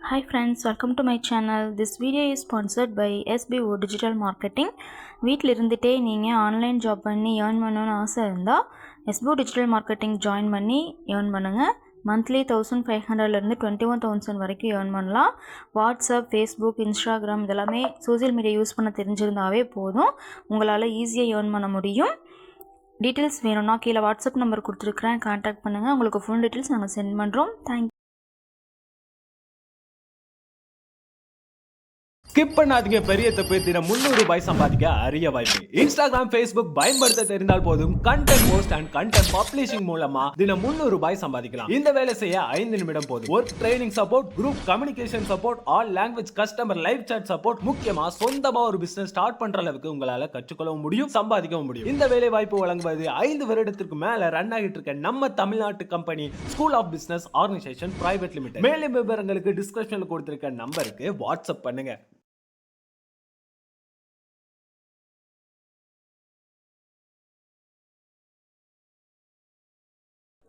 Hi friends, welcome to my channel. This video is sponsored by SBO Digital Marketing. வீட்டில் இருந்துட்டே நீங்கள் online job பண்ணி earn பண்ணணும்னு ஆசை இருந்தால் SBO Digital Marketing ஜாயின் பண்ணி ஏர்ன் பண்ணுங்கள். மந்த்லி 1500லேருந்து 21,000 வரைக்கும் ஏர்ன் பண்ணலாம். வாட்ஸ்அப், ஃபேஸ்புக், இன்ஸ்டாகிராம் இதெல்லாமே சோசியல் மீடியா யூஸ் பண்ண தெரிஞ்சிருந்தாவே போதும், உங்களால் ஈஸியாக ஏர்ன் பண்ண முடியும். டீட்டெயில்ஸ் வேணும்னா கீழே வாட்ஸ்அப் நம்பர் கொடுத்துருக்குறேன், கான்டாக்ட் பண்ணுங்கள். உங்களுக்கு ஃபுல் டீட்டெயில்ஸ் நாங்கள் சென்ட் பண்ணுறோம். தேங்க்யூ. ஸ்கிப் பண்ணாதீங்க, பெரிய தப்பு. தினம் 300 ரூபாய் சம்பாதிக்க அரிய வாய்ப்பு. இன்ஸ்டாகிராம், ஃபேஸ்புக் பயன்படுத்த தெரிந்தால் போதும், content post and content publishing மூலமா தினம் 300 ரூபாய் சம்பாதிக்கலாம். இந்த வேலை செய்ய 5 நிமிடம் போதும். Work training support, group communication support, all language customer live chat support, முக்கியமா சொந்தமா ஒரு பிசினஸ் ஸ்டார்ட் பண்ற அளவுக்கு உங்களால கற்றுக்கொள்ளவும் முடியும், சம்பாதிக்கவும் முடியும். இந்த வேலை வாய்ப்பு வழங்குவது 5 வருடத்திற்கு மேல ரன் ஆகிட்டு இருக்க நம்ம தமிழ்நாட்டு company school of business organization private limited. மேலும் விவரங்களுக்கு டிஸ்கிரிப்ஷன்ல கொடுத்திருக்க நம்பருக்கு வாட்ஸ்அப் பண்ணுங்க.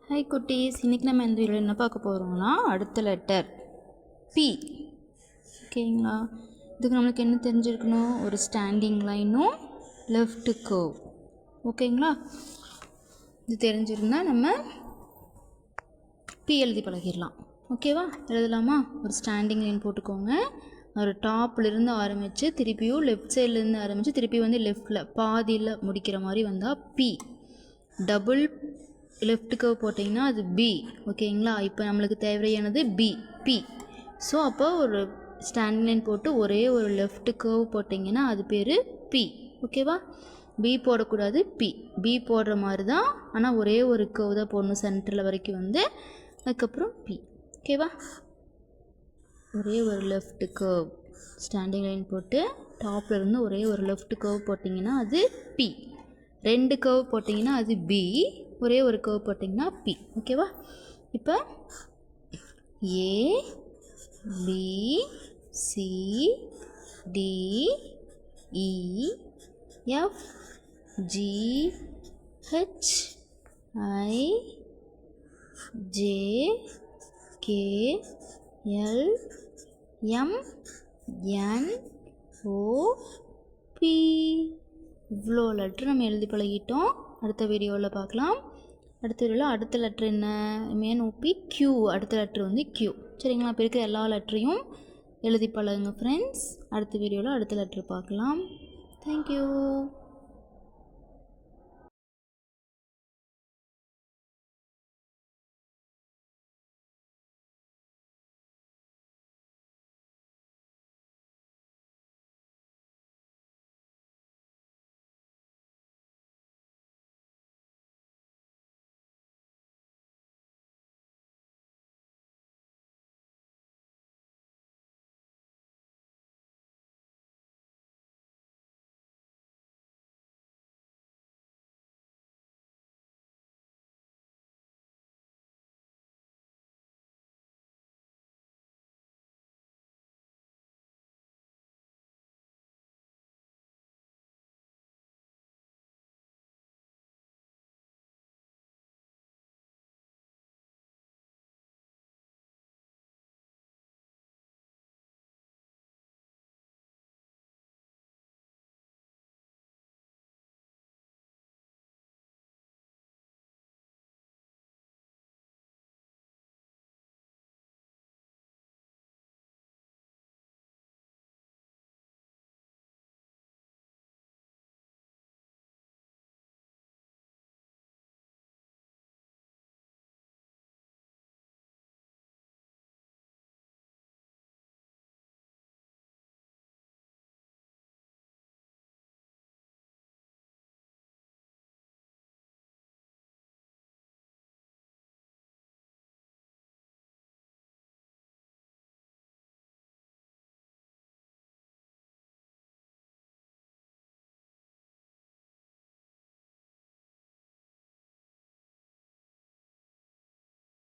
ஹாய் குட்டீஸ், இன்றைக்கி நம்ம இந்த வீடியோவில் என்ன பார்க்க போகிறோம்னா அடுத்த லெட்டர் பி. ஓகேங்களா? இதுக்கு நம்மளுக்கு என்ன தெரிஞ்சிருக்கணும்? ஒரு ஸ்டாண்டிங் லைனும் லெஃப்ட் கர்வ். ஓகேங்களா? இது தெரிஞ்சிருந்தால் நம்ம பி எழுதி பழகிடலாம். ஓகேவா? எழுதலாமா? ஒரு ஸ்டாண்டிங் லைன் போட்டுக்கோங்க. ஒரு டாப்லேருந்து ஆரம்பித்து திருப்பியும் லெஃப்ட் சைட்லேருந்து ஆரம்பித்து திருப்பி வந்து லெஃப்டில் பாதியில் முடிக்கிற மாதிரி வந்தால் பி. டபுள் லெஃப்ட் கர்வ் போட்டிங்கன்னா அது பி. ஓகேங்களா? இப்போ நம்மளுக்கு தேவையானது பி, பி. ஸோ அப்போ ஒரு ஸ்டாண்டிங் லைன் போட்டு ஒரே ஒரு லெஃப்ட் கர்வ் போட்டிங்கன்னா அது பேர் பி. ஓகேவா? பி போடக்கூடாது, பி. பி போடுற மாதிரி தான், ஆனால் ஒரே ஒரு கர்வ் தான் போடணும் சென்டரில் வரைக்கும் வந்து. அதுக்கப்புறம் பி. ஓகேவா? ஒரே ஒரு லெஃப்ட் கர்வ் ஸ்டாண்டிங் லைன் போட்டு டாப்பில் இருந்து ஒரே ஒரு லெஃப்ட் கர்வ் போட்டிங்கன்னா அது பி. 2 கர்வ் போட்டிங்கன்னா அது பி. ஒரே ஒரு கர்வ் போட்டிங்கன்னா பி. ஓகேவா? இப்போ ஏ, பி, சி, டி, இ, எஃப், ஜி, ஹெச், ஐ, ஜே, கே, எல், எம், என், ஓ, பி. இவ்வளோ லெட்ரு நம்ம எழுதி பழகிட்டோம். அடுத்த வீடியோவில் பார்க்கலாம். அடுத்த வீடியோவில் அடுத்த லெட்ரு என்ன? MNOP Q. அடுத்த லெட்ரு வந்து Q. சரிங்களா? இப்போ இருக்கிற எல்லா லெட்டரையும் எழுதி பழகுங்க ஃப்ரெண்ட்ஸ். அடுத்த வீடியோவில் அடுத்த லெட்ரு பார்க்கலாம். தேங்க்யூ.